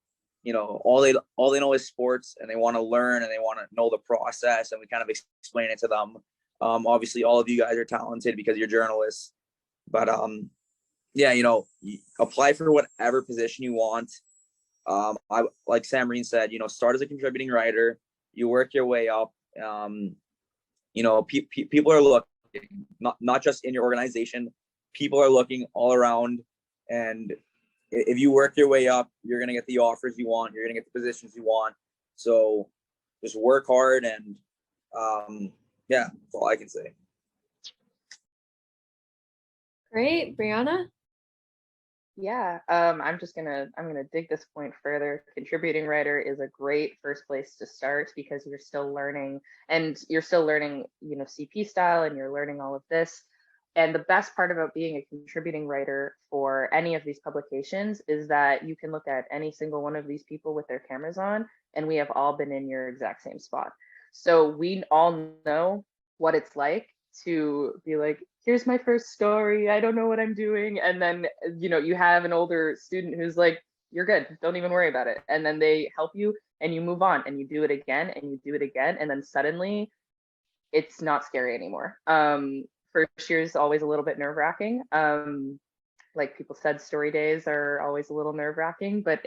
Speaker 6: you know, all they know is sports, and they want to learn and they want to know the process, and we kind of explain it to them. Obviously all of you guys are talented because you're journalists, but yeah, you know, apply for whatever position you want. I, like Samreen said, you know, start as a contributing writer, you work your way up. You know, people are looking, not just in your organization, people are looking all around, and if you work your way up, you're going to get the offers you want, you're going to get the positions you want. So just work hard, and yeah, that's all I can say.
Speaker 3: Great. Breanna?
Speaker 10: Yeah, I'm gonna dig this point further. Contributing writer is a great first place to start because you're still learning, you know, CP style, and you're learning all of this. And the best part about being a contributing writer for any of these publications is that you can look at any single one of these people with their cameras on, and we have all been in your exact same spot. So we all know what it's like to be like, here's my first story, I don't know what I'm doing. And then, you know, you have an older student who's like, you're good, don't even worry about it. And then they help you and you move on and you do it again and you do it again. And then suddenly it's not scary anymore. First year is always a little bit nerve-wracking. Like people said, story days are always a little nerve-wracking, but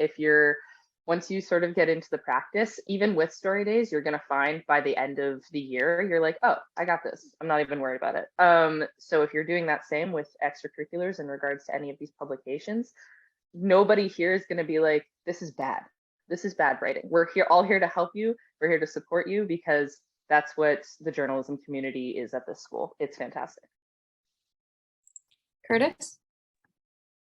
Speaker 10: once you sort of get into the practice, even with story days, you're going to find by the end of the year, you're like, oh, I got this. I'm not even worried about it. So if you're doing that same with extracurriculars in regards to any of these publications, nobody here is going to be like, this is bad. This is bad writing. We're all here to help you. We're here to support you because that's what the journalism community is at this school. It's fantastic.
Speaker 3: Curtis?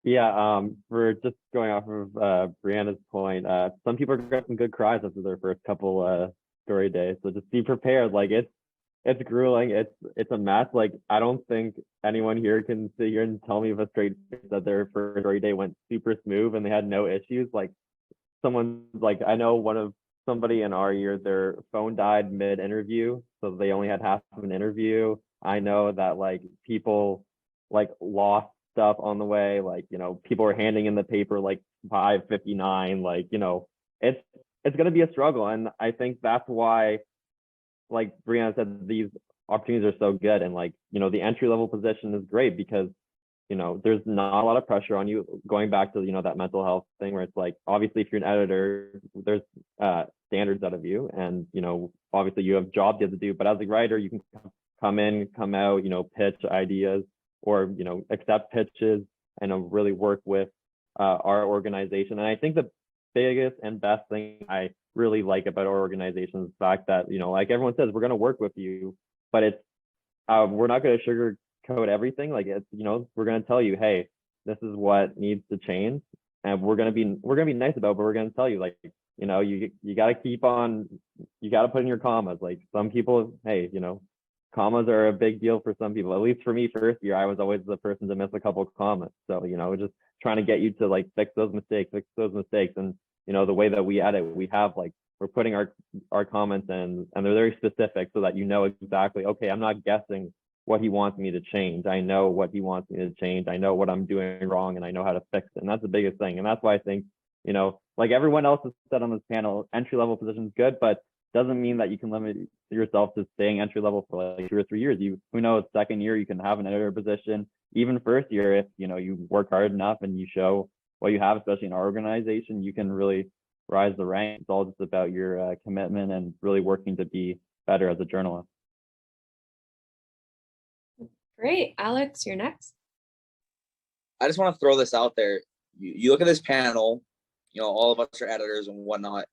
Speaker 5: Yeah, for just going off of Breanna's point, some people are getting good cries after their first couple story days. So just be prepared. Like it's grueling. It's a mess. Like I don't think anyone here can sit here and tell me with a straight face that their first story day went super smooth and they had no issues. Like I know somebody in our year, their phone died mid-interview, so they only had half of an interview. I know that like people like lost stuff on the way, like, you know, people are handing in the paper like 5:59, like, you know, it's going to be a struggle. And I think that's why, like Breanna said, these opportunities are so good. And like, you know, the entry-level position is great because, you know, there's not a lot of pressure on you. Going back to, you know, that mental health thing where it's like, obviously if you're an editor, there's standards out of you, and, you know, obviously you have jobs you have to do, but as a writer, you can come in, come out, you know, pitch ideas, or, you know, accept pitches and really work with our organization. And I think the biggest and best thing I really like about our organization is the fact that, you know, like everyone says, we're going to work with you, but it's we're not going to sugarcoat everything. Like it's, you know, we're going to tell you, hey, this is what needs to change, and we're going to be nice about it, but we're going to tell you, like, you know, you got to keep on, you got to put in your commas. Like some people, hey, you know, commas are a big deal for some people. At least for me, first year, I was always the person to miss a couple of commas. So, you know, just trying to get you to like fix those mistakes. And, you know, the way that we edit, we have like, we're putting our comments in, and they're very specific so that you know exactly, okay, I'm not guessing what he wants me to change. I know what he wants me to change. I know what I'm doing wrong, and I know how to fix it. And that's the biggest thing. And that's why I think, you know, like everyone else has said on this panel, entry-level position is good, but doesn't mean that you can limit yourself to staying entry level for like 2 or 3 years. Who knows, second year you can have an editor position, even first year, if you know you work hard enough and you show what you have, especially in our organization, you can really rise the rank. It's all just about your commitment and really working to be better as a journalist.
Speaker 3: Great. Alex, you're next.
Speaker 6: I just want to throw this out there. You look at this panel, you know, all of us are editors and whatnot.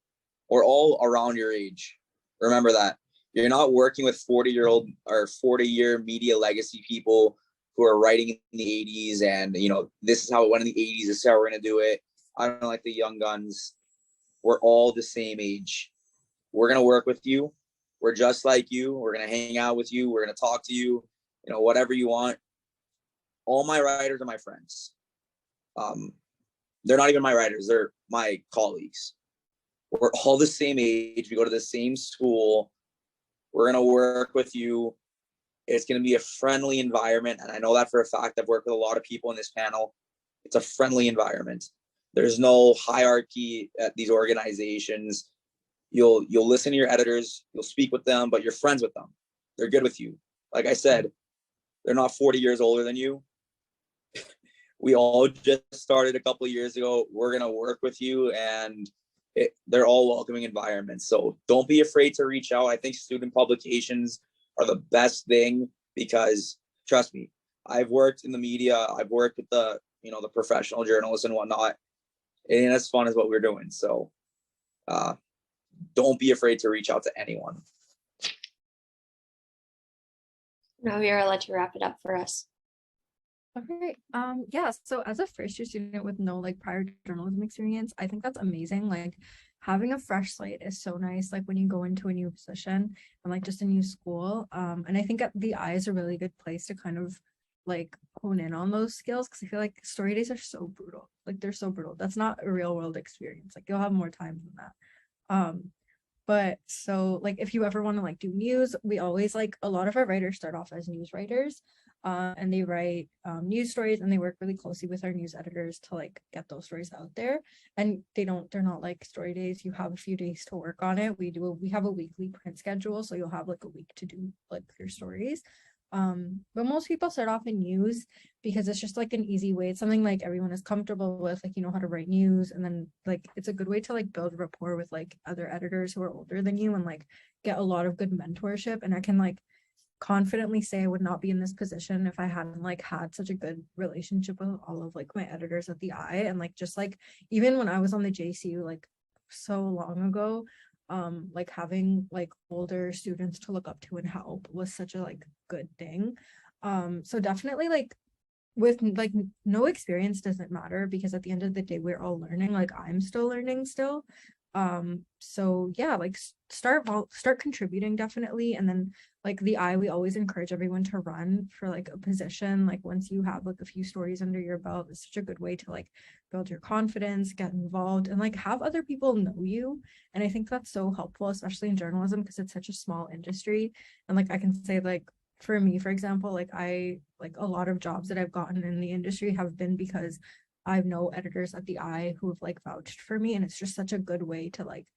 Speaker 6: We're all around your age. Remember that. You're not working with 40-year-old or 40-year media legacy people who are writing in the 80s and, you know, this is how it went in the 80s, this is how we're going to do it. I don't like the young guns. We're all the same age. We're going to work with you. We're just like you. We're going to hang out with you. We're going to talk to you, you know, whatever you want. All my writers are my friends. They're not even my writers. They're my colleagues. We're all the same age. We go to the same school. We're going to work with you. It's going to be a friendly environment. And I know that for a fact. I've worked with a lot of people in this panel. It's a friendly environment. There's no hierarchy at these organizations. You'll listen to your editors. You'll speak with them, but you're friends with them. They're good with you. Like I said, they're not 40 years older than you. We all just started a couple of years ago. We're going to work with you, and they're all welcoming environments. So don't be afraid to reach out. I think student publications are the best thing because, trust me, I've worked in the media. I've worked with the, you know, the professional journalists and whatnot. And as fun as what we're doing. So don't be afraid to reach out to anyone.
Speaker 3: Now we are let you wrap it up for us.
Speaker 8: Okay. Yeah. So as a first year student with no like prior journalism experience, I think that's amazing. Like having a fresh slate is so nice. Like when you go into a new position and like just a new school. And I think the Eye is a really good place to kind of like hone in on those skills because I feel like story days are so brutal. Like they're so brutal. That's not a real world experience. Like you'll have more time than that. But so like if you ever want to like do news, we always like a lot of our writers start off as news writers. And they write news stories and they work really closely with our news editors to like get those stories out there. And they're not like story days. You have a few days to work on it. We have a weekly print schedule. So you'll have like a week to do like your stories. But most people start off in news because it's just like an easy way. It's something like everyone is comfortable with, like, you know how to write news. And then like, it's a good way to like build rapport with like other editors who are older than you and like get a lot of good mentorship. And I can like confidently say I would not be in this position if I hadn't like had such a good relationship with all of like my editors at the Eye. And like just like even when I was on the JCU like so long ago, like having like older students to look up to and help was such a like good thing. So definitely like with like no experience doesn't matter because at the end of the day we're all learning. Like I'm still learning still. So yeah, like start contributing definitely. And then like the Eye, we always encourage everyone to run for like a position. Like once you have like a few stories under your belt, it's such a good way to like build your confidence, get involved, and like have other people know you. And I think that's so helpful, especially in journalism because it's such a small industry. And like I can say like for me, for example, like a lot of jobs that I've gotten in the industry have been because I know editors at the Eye who have like vouched for me, and it's just such a good way to like,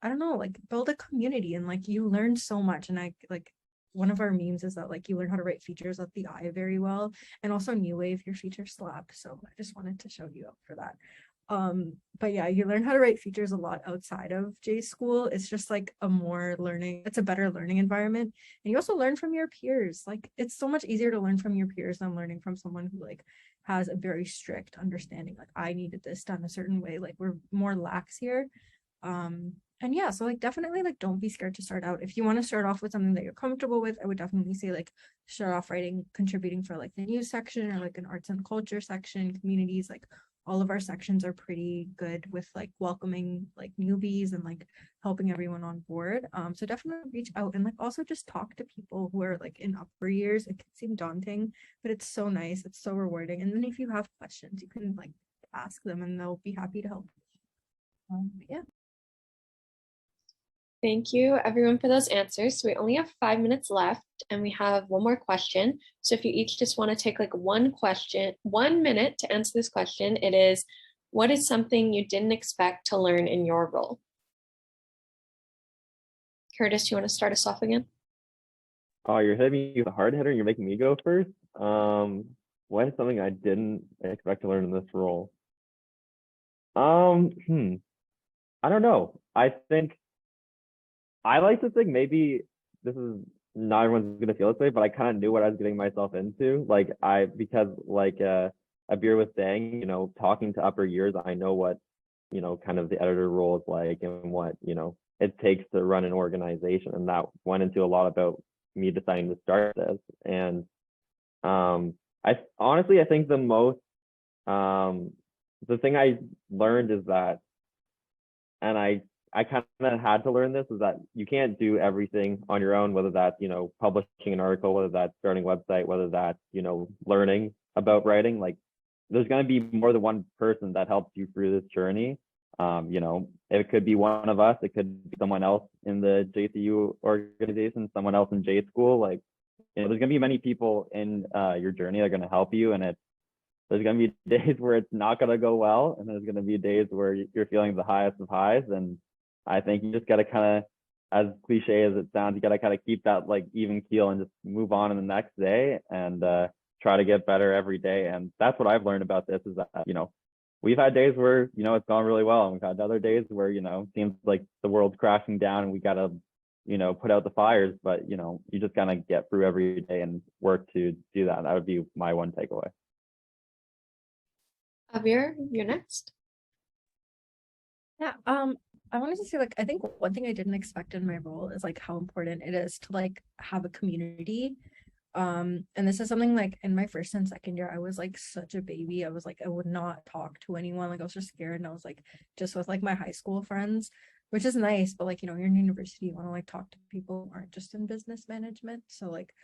Speaker 8: I don't know, like build a community and like you learn so much. And I like one of our memes is that like you learn how to write features at the Eye very well, and also New Wave, your feature slap. So I just wanted to show you up for that. But yeah, you learn how to write features a lot outside of J school. It's just like it's a better learning environment. And you also learn from your peers. Like it's so much easier to learn from your peers than learning from someone who like has a very strict understanding. Like I needed this done a certain way. Like we're more lax here. And yeah, so like definitely like don't be scared to start out. If you want to start off with something that you're comfortable with, I would definitely say like start off contributing for like the news section or like an arts and culture section, communities. Like all of our sections are pretty good with like welcoming like newbies and like helping everyone on board. So definitely reach out and like also just talk to people who are like in upper years. It can seem daunting, but it's so nice. It's so rewarding. And then if you have questions, you can like ask them and they'll be happy to help. Yeah.
Speaker 3: Thank you everyone for those answers. So we only have 5 minutes left and we have one more question. So if you each just want to take like one question, 1 minute to answer this question, it is, what is something you didn't expect to learn in your role? Curtis, you want to start us off again?
Speaker 5: Oh, you're hitting me with a hard hitter. You're making me go first. What is something I didn't expect to learn in this role? I don't know. I think I like to think maybe this is not everyone's gonna feel this way, but I kind of knew what I was getting myself into. Because Abeer was saying, talking to upper years, I know what, kind of the editor role is like and what, it takes to run an organization. And that went into a lot about me deciding to start this. And I honestly, I think the thing I learned is that, and I kind of had to learn this, is that you can't do everything on your own, whether that's, publishing an article, whether that's starting a website, whether that's, learning about writing. Like, there's going to be more than one person that helps you through this journey. It could be one of us, it could be someone else in the JCU organization, someone else in J school. Like, there's going to be many people in your journey that are going to help you. And there's going to be days where it's not going to go well. And there's going to be days where you're feeling the highest of highs. And I think you just got to kind of, as cliche as it sounds, you got to kind of keep that like even keel and just move on in the next day and try to get better every day. And that's what I've learned about this, is that, we've had days where, it's gone really well. And we've had other days where, it seems like the world's crashing down and we got to, put out the fires, but, you just kind of get through every day and work to do that. That would be my one takeaway.
Speaker 3: Abeer, you're next.
Speaker 8: Yeah, I wanted to say, like, I think one thing I didn't expect in my role is like how important it is to like have a community. And this is something like in my first and second year, I was like such a baby. I was like, I would not talk to anyone. Like, I was just scared, and I was like just with like my high school friends, which is nice, but like, you're in university, you want to like talk to people who aren't just in business management. So like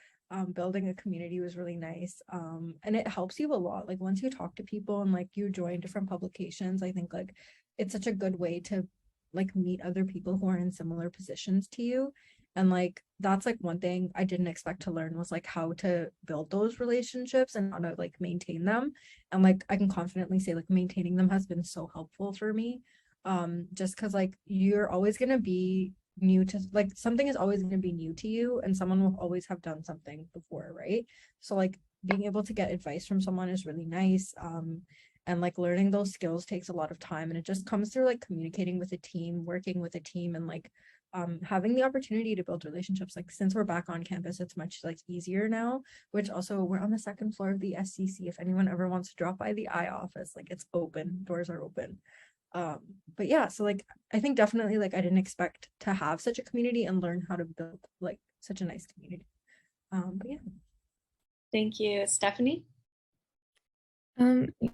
Speaker 8: building a community was really nice. And it helps you a lot. Like, once you talk to people and like you join different publications, I think like it's such a good way to like meet other people who are in similar positions to you. And like that's like one thing I didn't expect to learn, was like how to build those relationships and how to like maintain them. And like I can confidently say like maintaining them has been so helpful for me. Just because like you're always going to be new to, like, something is always going to be new to you, and someone will always have done something before, right? So like being able to get advice from someone is really nice. And like learning those skills takes a lot of time, and it just comes through like communicating with a team, working with a team, and like having the opportunity to build relationships. Like, since we're back on campus, it's much like easier now, which also we're on the second floor of the SCC. If anyone ever wants to drop by the I office, like, it's open, doors are open. But yeah, so like I think definitely like I didn't expect to have such a community and learn how to build like such a nice community. But yeah.
Speaker 3: Thank you. Stephanie?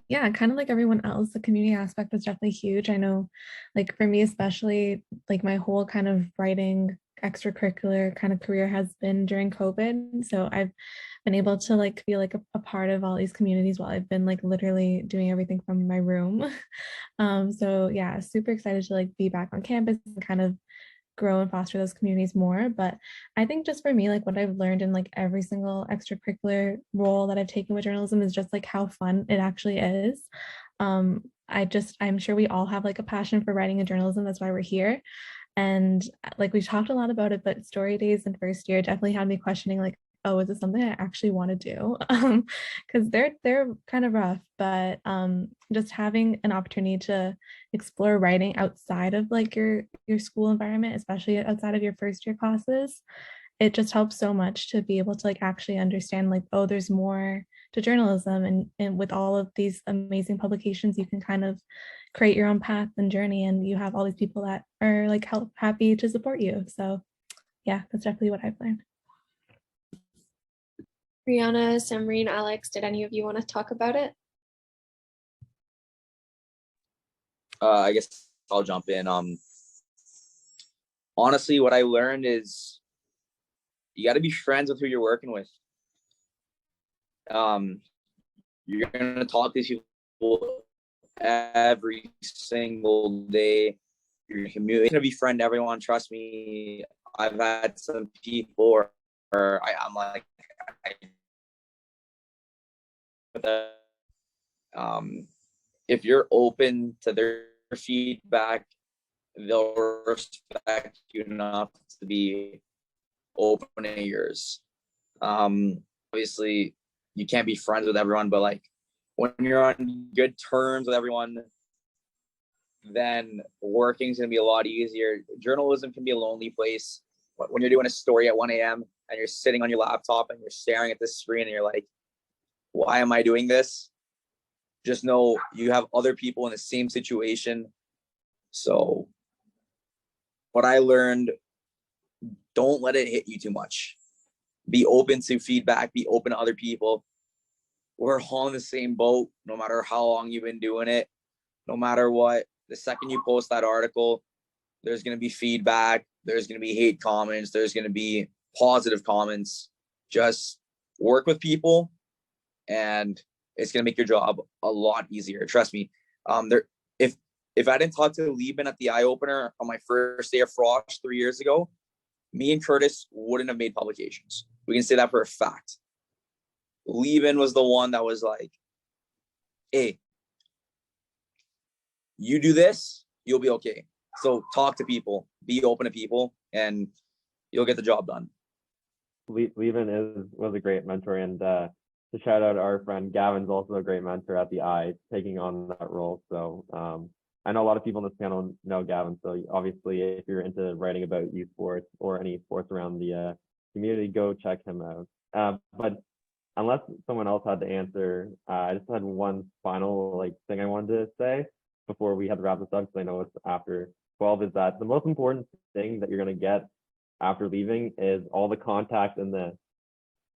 Speaker 9: Yeah, kind of like everyone else, the community aspect was definitely huge. I know, like for me especially, like my whole kind of writing extracurricular kind of career has been during COVID. So I've been able to like feel like a part of all these communities while I've been like literally doing everything from my room. So yeah, super excited to like be back on campus and kind of grow and foster those communities more. But I think just for me, like what I've learned in like every single extracurricular role that I've taken with journalism is just like how fun it actually is. I'm sure we all have like a passion for writing and journalism. That's why we're here. And like we talked a lot about it, but story days in first year definitely had me questioning like, oh, is this something I actually want to do? Because they're kind of rough, but just having an opportunity to explore writing outside of like your school environment, especially outside of your first year classes, it just helps so much to be able to like actually understand like, oh, there's more to journalism, and with all of these amazing publications, you can kind of create your own path and journey, and you have all these people that are like happy to support you. So yeah, that's definitely what I've learned.
Speaker 3: Breanna, Samreen, Alex, did any of you want to talk about it?
Speaker 6: I guess I'll jump in. Honestly, what I learned is you got to be friends with who you're working with. You're going to talk to these people every single day. You're gonna befriend everyone. Trust me. I've had some people where I'm like, if you're open to their feedback, they'll respect you enough to be open to yours. Obviously, you can't be friends with everyone, but like when you're on good terms with everyone, then working is going to be a lot easier. Journalism can be a lonely place. When you're doing a story at 1 a.m. and you're sitting on your laptop and you're staring at this screen and you're like, why am I doing this? Just know you have other people in the same situation. So what I learned, don't let it hit you too much. Be open to feedback, be open to other people. We're all in the same boat, no matter how long you've been doing it, no matter what. The second you post that article, there's going to be feedback, there's going to be hate comments, there's going to be positive comments. Just work with people and it's going to make your job a lot easier. Trust me. If I didn't talk to Lieben at the Eyeopener on my first day of Frosh 3 years ago, me and Curtis wouldn't have made publications. We can say that for a fact. Lieben was the one that was like, hey, you do this, you'll be okay. So talk to people, be open to people, and you'll get the job done.
Speaker 5: Lieben was a great mentor, and to shout out our friend Gavin's also a great mentor at the Eye, taking on that role. So I know a lot of people on this panel know Gavin. So obviously, if you're into writing about youth sports or any sports around the community, go check him out. But unless someone else had to answer, I just had one final thing I wanted to say before we have to wrap this up, because I know it's after 12, is that the most important thing that you're going to get after leaving is all the contacts in this.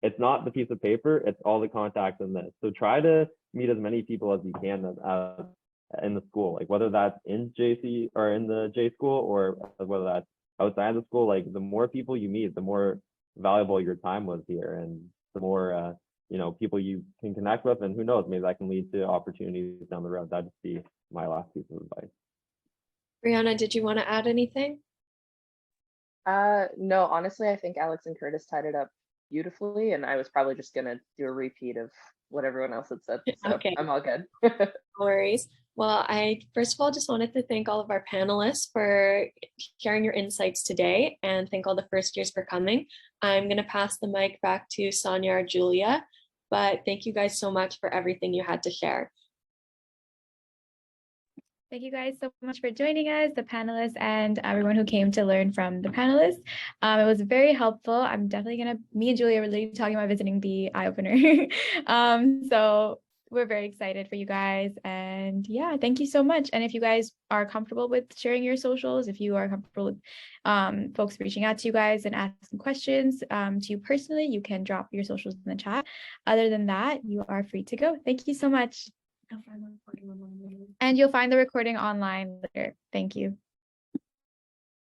Speaker 5: It's not the piece of paper, it's all the contacts in this. So try to meet as many people as you can in the school, whether that's in JC or in the J school, or whether that's outside the school. The more people you meet, the more valuable your time was here, and the more people you can connect with, and who knows, maybe that can lead to opportunities down the road. That'd just be my last piece of advice.
Speaker 3: Breanna, did you want to add anything?
Speaker 10: No, honestly, I think Alex and Curtis tied it up beautifully, and I was probably just gonna do a repeat of what everyone else had said. So okay. I'm all good.
Speaker 3: No worries. Well, I first of all just wanted to thank all of our panelists for sharing your insights today, and thank all the first years for coming. I'm going to pass the mic back to Sonia or Julia, but thank you guys so much for everything you had to share.
Speaker 1: Thank you guys so much for joining us, the panelists and everyone who came to learn from the panelists. It was very helpful. I'm definitely me and Julia were literally talking about visiting the Eyeopener. So we're very excited for you guys. And yeah, thank you so much. And if you guys are comfortable with sharing your socials, if you are comfortable with folks reaching out to you guys and asking questions to you personally, you can drop your socials in the chat. Other than that, you are free to go. Thank you so much. And you'll find the recording online later. Thank you.